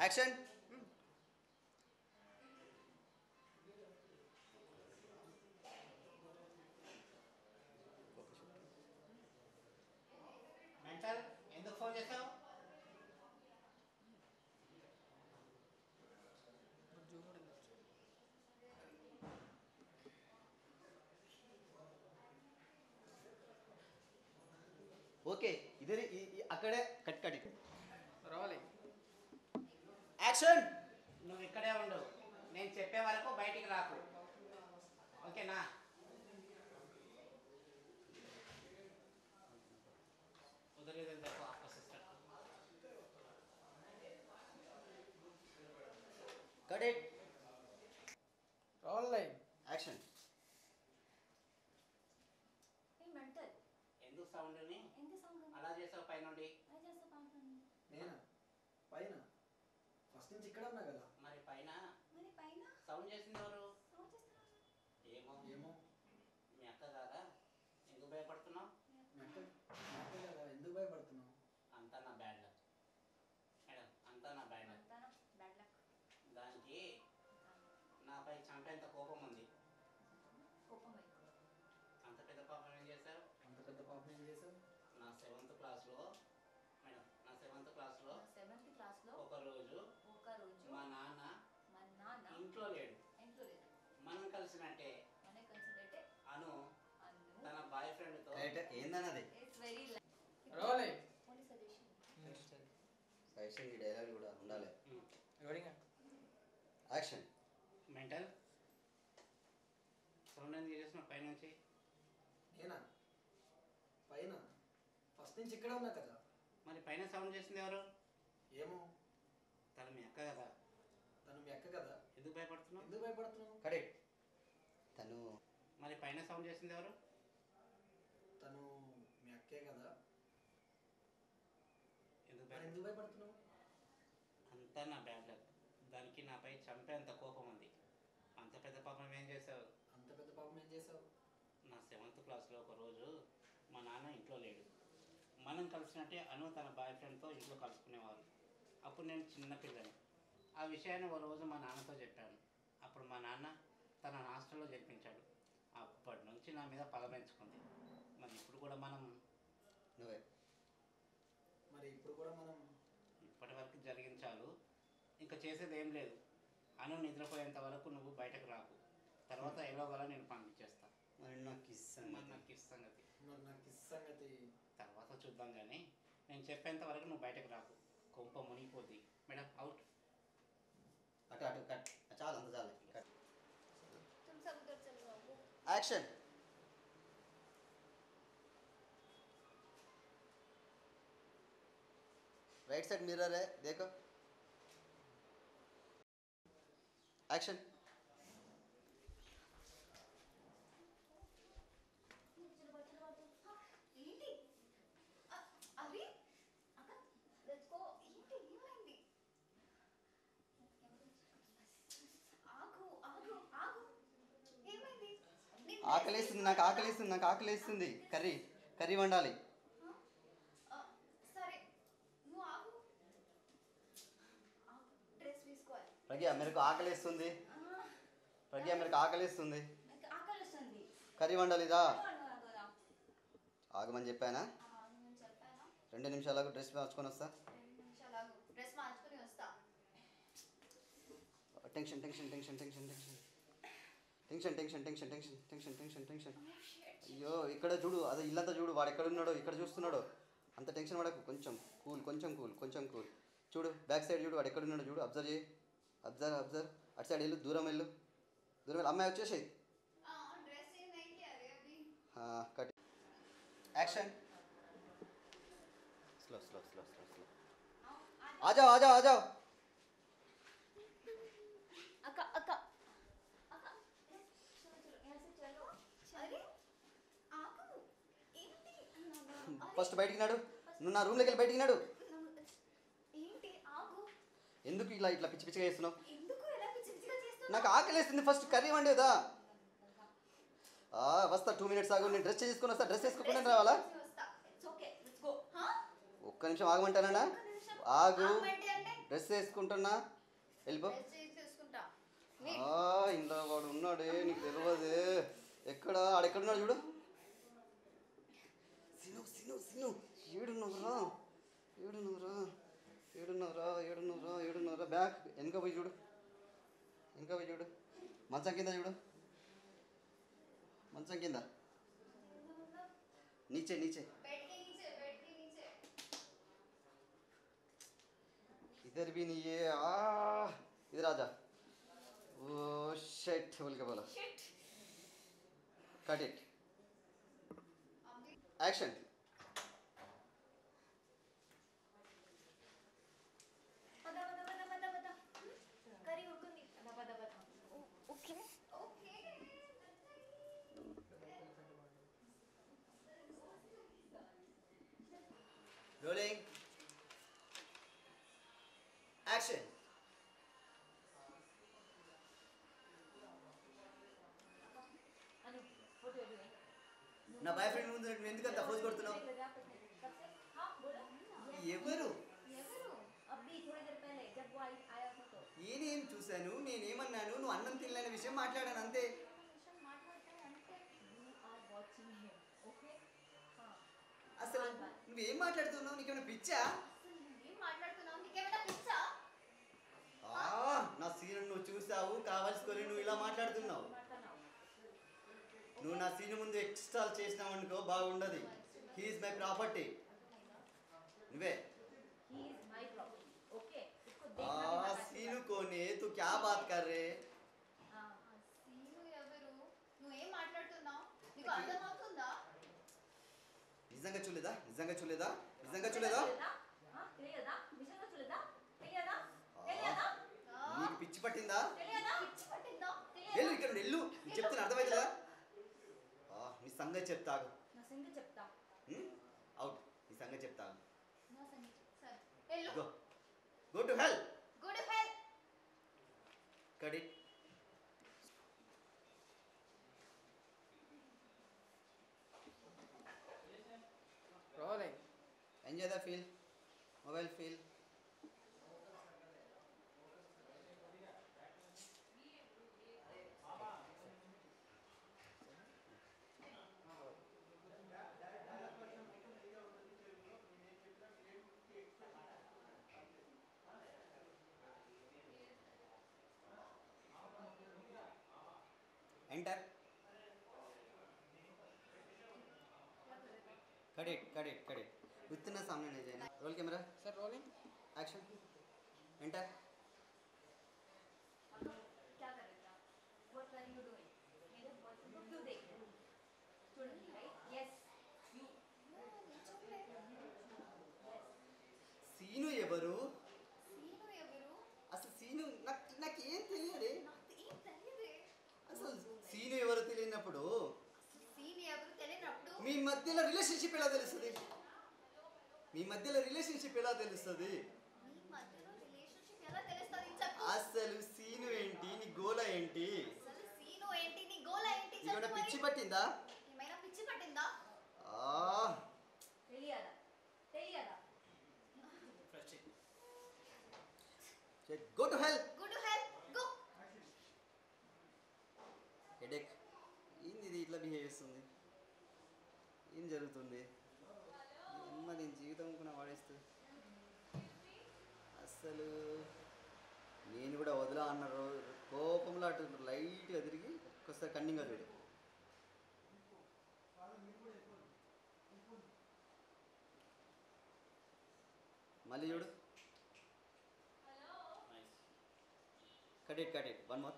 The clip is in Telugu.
యాక్షన్. మెంటల్ ఎందుకు ఫోన్ చేసావు? ఓకే ఇదే అక్కడే కట్ కట్ రావాలి. యాక్షన్. నువ్వు ఇక్కడే ఉండు, నేను చెప్పే వరకు బయటికి రాకు, ఓకేనా? उधर इधर देखो आपका सिस्टर. Cut it. రావాలి. యాక్షన్. మెంటల్ ఎందుకు సౌండ్ని ఎంత సౌండ్ అలా చేసావు పైనుండి? అలా చేస్తా పాడుతాను. నేనా పైన ఫస్ట్ నుంచి ఇక్కడ ఉన్నా కదా. మరి పైన మరి పైన సౌండ్ చేసింది ఎవరు? సౌండ్ చేస్తున్నాను. ఏమో ఏమో మీ అక్క కాదా? ఎందుకు భయపడుతున్నావు? మెంటల్ కదా, ఎందుకు భయపడుతున్నావు? అంతా నా బ్యాడ్ లక్ మేడం, అంతా నా బ్యాడ్ లక్. అంతా బ్యాడ్ లక్. దానికి నాపై చంపేంత కోపం ఉంది. కోపం ఎక్కువ. అంత పెద్ద పాపం ఏం చేశారు? అంత పెద్ద పాపం ఏం చేశావు? నా 7th క్లాస్లో మేడం, నా 7th క్లాస్లో 7th క్లాస్లో ఒకరోజు ఒకరోజు మా నాన్న మా నాన్న ఇంట్లో లేడు. ఇంట్లో లేదు. మనం కలిసినట్టే మన కన్సిడర్ అను అను తన బాయ్ ఫ్రెండ్తో ఏందన్నది? ఇట్స్ వెరీ రావాలి. Only suggestion. సజెషన్ ఈ డైలాగ్ కూడా ఉండాలి. యాక్షన్. మెంటల్ సౌండ్ ఎందుకు చేసిన పైనుంచి? నేనా పైన ఫస్ట్ నుంచి ఇక్కడ ఉన్నా కదా. మరి పైన సౌండ్ చేసింది ఎవరు? ఏమో తను మీ అక్క కదా. తను మీ అక్క కదా, ఎందుకు భయపడుతున్నావు? ఎందుకు భయపడుతున్నావు? Cut it. తను మరి పైన సౌండ్ చేసింది ఎవరు? తను మీ అక్కే కదా, ఎందుకు మరి ఎందుకు భయపడుతున్నావు? అంతా నా బ్యాడ్ లక్. దానికి నాపై చంపేంత కోపం ఉంది. అంత పెద్ద పాపం ఏం చేసావు? అంత పెద్ద పాపం ఏం చేసావు? నా 7th క్లాస్లో ఒకరోజు మా నాన్న ఇంట్లో లేడు. మనం కలిసినట్టే అను తన బాయ్ ఫ్రెండ్తో ఇంట్లో కలుసుకునేవారు. అప్పుడు నేను చిన్న పిల్లని. ఆ విషయాన్ని ఓ రోజు మా నాన్నతో చెప్పాను. అప్పుడు మా నాన్న తన హాస్టల్లో చేర్పించాడు. అప్పటి నుంచి నా మీద పగ పెంచుకుంది. మరి ఇప్పుడు కూడా మనం నువ్వే మరి ఇప్పుడు కూడా మనం ఇప్పటి వరకు జరిగించాలు, ఇంకా చేసేది ఏం లేదు. అను నిద్రపోయేంత వరకు నువ్వు బయటకు రాకు. తర్వాత ఎలాగోలా నేను పంపించేస్తా. మరి నాకు ఇస్తాను. మరి నాకు ఇస్తాం గతి మరి నాకు ఈ సంగతి తర్వాత చూద్దాం. కానీ నేను చెప్పేంత వరకు నువ్వు బయటకు రాకు, కొంప మునిగిపోద్ది. Madam out. అటు అటు కట్. చాలు అంత చాలు. కట్. तुम सब उधर चलो बाबू. యాక్షన్. राइट साइड मिरर है देखो. एक्शन. चलो हाँ ఏంటి అవి అక్క లెట్స్ గో. ఏంటి ఏమైంది? ఆగు ఆగు ఆగు. ఏమైంది? ఆకలేస్తుంది నాకు, ఆకలేస్తుంది నాకు, ఆకలేస్తుంది. కర్రీ కర్రీ వండాలి. సరే నువ్వు ఆగు. డ్రెస్ వేసుకోవాలి. ప్రజ్ఞ मेरे को ఆకలేస్తుంది. ప్రజ్ఞ मेरे को ఆకలేస్తుంది. నాకు ఆకలి వస్తుంది. కర్రీ వండాలి దా. కదా ఆగమని చెప్పానా? నేను చెప్పానా? 2 నిమిషాలకు డ్రెస్ మార్చుకొని వస్తా. 2 నిమిషాలు ఆగు. డ్రెస్ మార్చుకొని వస్తా. Tension tension tension tension tension tension tension tension tension tension tension tension. అయ్యో ఇక్కడ చూడు, అదే ఇల్లంతా చూడు, వాడు ఎక్కడ ఉన్నాడో ఇక్కడ చూస్తున్నాడో. అంత టెన్షన్ పడకు, కొంచెం కూల్ కొంచెం కూల్ కొంచెం కూల్. చూడు బ్యాక్ సైడ్ చూడు, వాడు ఎక్కడ ఉన్నాడో చూడు, అబ్జర్వ్ చేయి. Observe observe. అటు సైడ్ వెళ్ళు, దూరం వెళ్ళు, దూరం వెళ్ళు. అమ్మాయి వచ్చేసాయి. డ్రెస్ ये नहीं किया रे अभी. Cut. Action. Slow slow slow slow slow. आ जाओ आ जाओ आ जाओ. अक्का अक्का अक्का चलो चलो यहाँ से चलो. अरे आगो ఏంటి? ఫస్ట్ బయటికి నాడు. నువ్వు నా రూమ్లోకి వెళ్ళి బయటికి నాడు. ఏంటి ఆగు. ఎందుకు ఇలా ఇట్లా పిచ్చి పిచ్చిగా చేస్తున్నావు? ఎందుకు ఎలా పిచ్చి పిచ్చిగా చేస్తున్నావు? నాకు ఆకలేస్తుంది. ఫస్ట్ కర్రీ వండేదా? వస్తా 2 minutes ఆగు. నేను డ్రెస్ చేసుకుని వస్తా. డ్రెస్ వేసుకోకుండా రావాలా? వస్తా. It's okay let's go. హా ఒక్క నిమిషం ఆగమంటానా? ఆగు. డ్రెస్ వేసుకుంటున్నా వెళ్ళిపో. చేసుకుంటా. ఇంట్లో వాడు ఉన్నాడే నీకు తెలియదు. ఎక్కడ ఆడెక్కడున్నాడు చూడు. సిను సిను సిను ఏడున్నవరా ఏడున్నవరా ఏడున్నవరా ఏడున్నవరా ఏడున్నవరా. బ్యాగ్ వెనక పోయి చూడు, వెనక పోయి చూడు. మంచం కింద చూడు, మంచం కింద नीचे नीचे बेड के नीचे इधर भी नहीं है. इधर आजा. ओ शिट बोल के बोला. शिट. Cut it. एक्शन. पदा करी उरकुंदी. पदा okay okay. Rolling action. Anu photo ले. నా బాయ్ ఫ్రెండ్ ముందు నువ్వు ఎందుకంత ఫోజ్ కొడుతున్నావు? हाँ बोलो. ఎవరు? ఎవరు? अभी थोड़ी देर पहले जब वो आया था तो. నేనేం చూశాను, నేనేమన్నాను, నువ్వు అన్నం తినలేని విషయం మాట్లాడాను అంతే. అసలు నువ్వేం మాట్లాడుతున్నావు? నీకేమైనా పిచ్చా? నా సీన్ నువ్వు చూసావు, కావాల్సుకొని నువ్వు ఇలా మాట్లాడుతున్నావు. నువ్వు నా సీన్ ముందు ఎక్స్ట్రా చేసినావు అనుకో బాగుండదు. He is my property. నువ్వే सीनू कौन है? तू क्या बात कर रहे? సీను ఎవరు? నువ్వేం మాట్లాడుతున్నావు? నీకు అర్థమవుతుందా? నిజంగా చూడలేదా? నిజంగా చూడలేదా? నిజంగా చూడలేదా? తెలియదా? నిజంగా చూడలేదా? తెలియదా? తెలియదా? నీకు పిచ్చి పట్టిందా? తెలియదా? పిచ్చి పట్టిందా? వెళ్ళు ఇక్కడ నుండి వెళ్ళు. నీకు చెప్తున్నా అర్థమైతుందా? నీ సంగతి చెప్తాగు. నా సంగతి చెప్తా. అవుట్. నీ సంగతి చెప్తాగు. నా సంగతి సరే వెళ్ళు. Go to hell. Go to hell. Cut it. Rolling. Enjoy the feel. Mobile feel. Enter. Cut it, cut it, cut it. उतना सामने नहीं जाना. Roll camera. Sir, rolling. Action. Enter. क्या कर रहे थे आप? What were you doing? मेरे बॉयफ्रेंड को क्यों देख रहे हो? Student, right? Yes. You. Seenu ఎవరు? సీను ఎవరు? అసలు సీను నాకేం తెలియదే. నాకు ఏం తెలియదే. అసలు సీను ఎవరు తెలియనప్పుడు సీను ఎవరు తెలియనప్పుడు మీ మధ్యలో రిలేషన్షిప్ ఎలా తెలుస్తుంది? మీ మధ్యలో రిలేషన్షిప్ ఎలా తెలుస్తుంది? మీ మధ్యలో రిలేషన్షిప్ ఎలా తెలుస్తుంది చెప్పు. అసలు సీను ఏంటి? నీ గోల ఏంటి? అసలు సీను ఏంటి? నీ గోల ఏంటి నీకేమైనా చెప్పు. పిచ్చి మరి పట్టిందా? ఏమైనా పిచ్చి పట్టిందా? తెలియదా? తెలియదా? Go to hell. Go to hell. Go. Headache. ఏంది ఇది ఇట్లా బిహేవ్ చేస్తుంది? ఏం జరుగుతుంది? దీని జీవితం కూడా వాడేస్తుంది. అసలు నేను కూడా వదిలా అన్న కోపంలో అటు లైట్గా తిరిగి ఒకసారి కన్నింగా చూడు. మళ్ళీ చూడు. Cut it, cut it. One more.